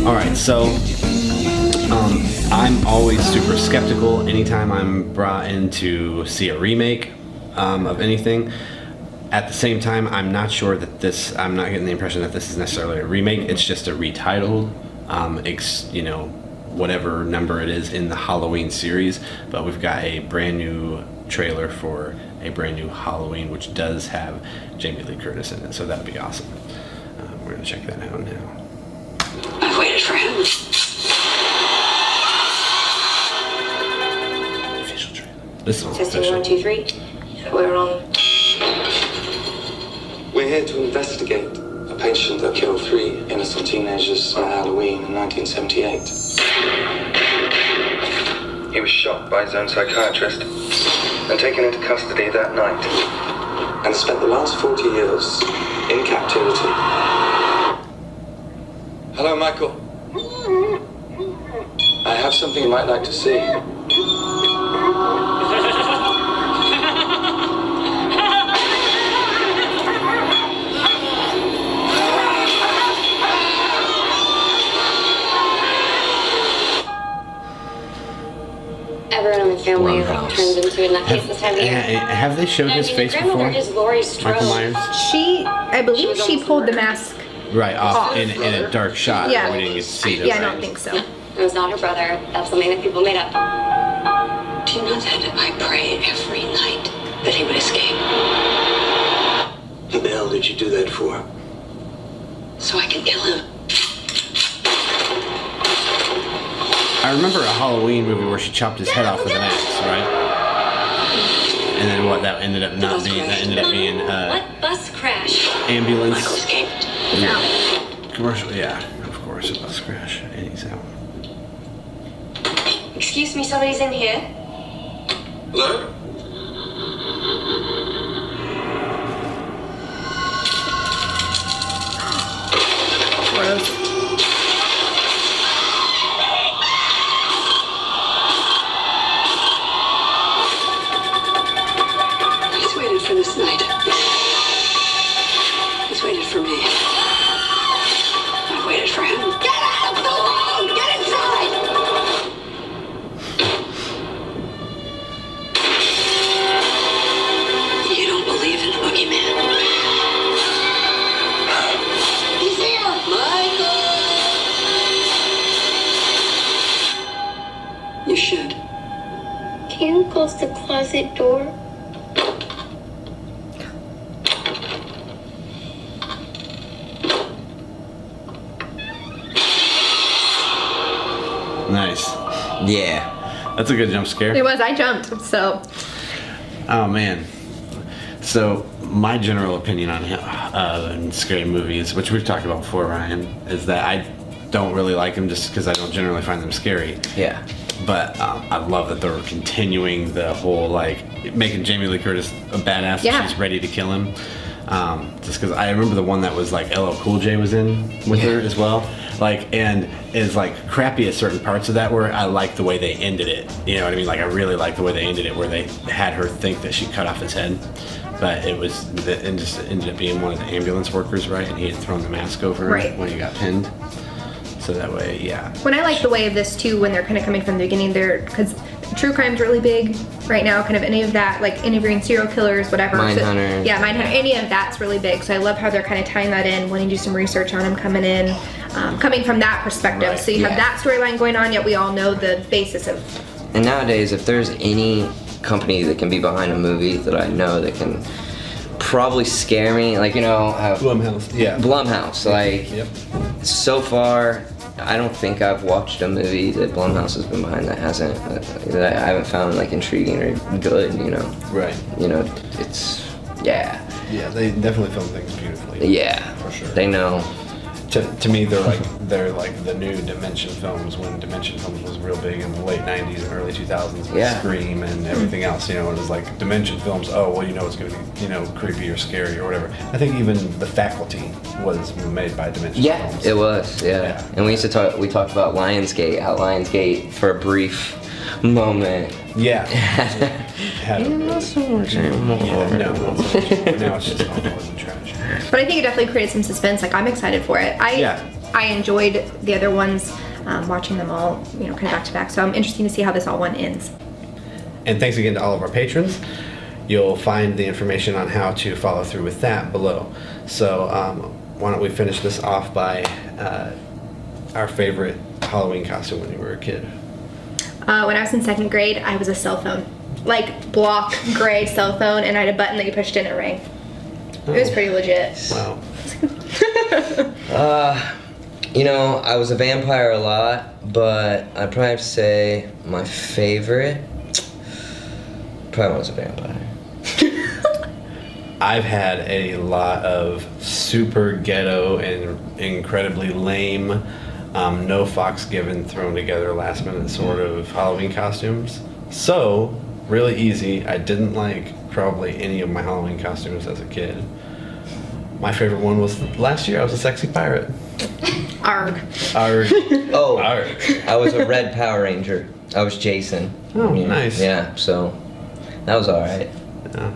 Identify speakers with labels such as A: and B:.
A: All right, so I'm always super skeptical anytime I'm brought in to see a remake of anything. At the same time, I'm not sure that I'm not getting the impression that this is necessarily a remake. It's just a retitled, whatever number it is in the Halloween series. But we've got a brand new trailer for a brand new Halloween, which does have Jami Lee Curtis in it, so that'd be awesome. We're gonna check that out now.
B: I've waited for him.
A: Official trailer. This one's
B: Testing
A: official.
B: 1, 2, 3. We're on.
C: We're here to investigate a patient that killed 3 innocent teenagers on Halloween in 1978. He was shot by his own psychiatrist and taken into custody that night, and spent the last 40 years in captivity. Hello, Michael. I have something you might like to see.
B: Everyone in the family
D: Blumhouse.
B: turns into a nutcase this time of year.
A: Have they showed his face
B: Your grandmother
A: before?
B: is Laurie Strode.
A: Michael Myers?
E: I believe she pulled the mask.
A: Right, off
E: Off.
A: in a dark shot.
E: Yeah.
A: We didn't get to see
E: Yeah, I
A: right?
E: don't think so.
B: It was not her brother. That's something that people made up. Do you know that I pray every night that he would escape?
C: What the hell did you do that for?
B: So I can kill him.
A: I remember a Halloween movie where she chopped his head off with an axe, right? And then what? That ended up not being. That ended up being
B: What bus crash?
A: ambulance
B: Michael escaped.
A: commercial. Yeah, of course, a bus crash, and he's out.
B: Excuse me, somebody's in here.
C: Hello?
B: He's waited for this night. He's waited for me. I've waited for him. Get out of the room! Get inside! You don't believe in the boogeyman? He's here! Michael! You should.
F: Can you close the closet door?
A: Nice.
D: Yeah.
A: That's a good jump scare.
E: It was. I jumped. So
A: Oh man. So my general opinion on scary movies, which we've talked about before, Ryan, is that I don't really like them just because I don't generally find them scary.
D: Yeah.
A: But I love that they're continuing the whole like making Jami Lee Curtis a badass.
E: Yeah.
A: She's ready to kill him. Just because I remember the one that was like LL Cool J was in with her as well. Like, and is like crappy at certain parts of that where I like the way they ended it. You know what I mean? Like I really like the way they ended it where they had her think that she cut off his head. But it was, and just ended up being one of the ambulance workers, right? And he had thrown the mask over him
E: Right.
A: when he got pinned. So that way, yeah.
E: when I like the way of this too, when they're kind of coming from the beginning, because true crime's really big right now. Kind of any of that, like interviewing serial killers, whatever.
D: Mindhunter.
E: Yeah, Mindhunter. Any of that's really big. So I love how they're kind of tying that in, wanting to do some research on him coming in, coming from that perspective.
A: Right.
E: So you have
D: Yeah.
E: that storyline going on, yet we all know the basis of.
D: And nowadays, if there's any company that can be behind a movie that I know that can probably scare me, like,
A: Blumhouse. Yeah.
D: Blumhouse, like,
A: Yep.
D: so far, I don't think I've watched a movie that Blumhouse has been behind that hasn't, that I haven't found, like, intriguing or good,
A: Right.
D: It's, yeah,
A: Yeah, they definitely film things beautifully.
D: yeah,
A: For sure.
D: they know.
A: To me, they're like the new Dimension films when Dimension films was real big in the late '90s and early 2000s with
D: Yeah.
A: Scream and everything else. It was like Dimension films. Oh, well, it's going to be creepy or scary or whatever. I think even The Faculty was made by Dimension
D: Yeah,
A: films.
D: it was, yeah.
A: Yeah.
D: And we talked about Lionsgate, how Lionsgate, for a brief moment,
A: Yeah. Had a really- Yeah, no, not so much. Now it's just all noise and trash.
E: But I think it definitely created some suspense. Like I'm excited for it.
A: Yeah.
E: I enjoyed the other ones, watching them all, you know, kind of back to back. So I'm interested to see how this all one ends.
A: And thanks again to all of our patrons. You'll find the information on how to follow through with that below. So why don't we finish this off by our favorite Halloween costume when you were a kid?
E: When I was in 2nd grade, I was a cell phone. Like block gray cell phone, and I had a button that you pushed in and it rang. It was pretty legit.
A: Wow.
D: You know, I was a vampire a lot, but I'd probably have to say my favorite probably was a vampire.
A: I've had a lot of super ghetto and incredibly lame, no fox given, thrown together last minute sort of Halloween costumes. So, really easy. I didn't like probably any of my Halloween costumes as a kid. My favorite one was last year. I was a sexy pirate.
E: Arg.
A: Arg.
D: Oh,
A: Arg.
D: I was a red Power Ranger. I was Jason.
A: Oh, nice.
D: Yeah, so that was alright.
A: Yeah.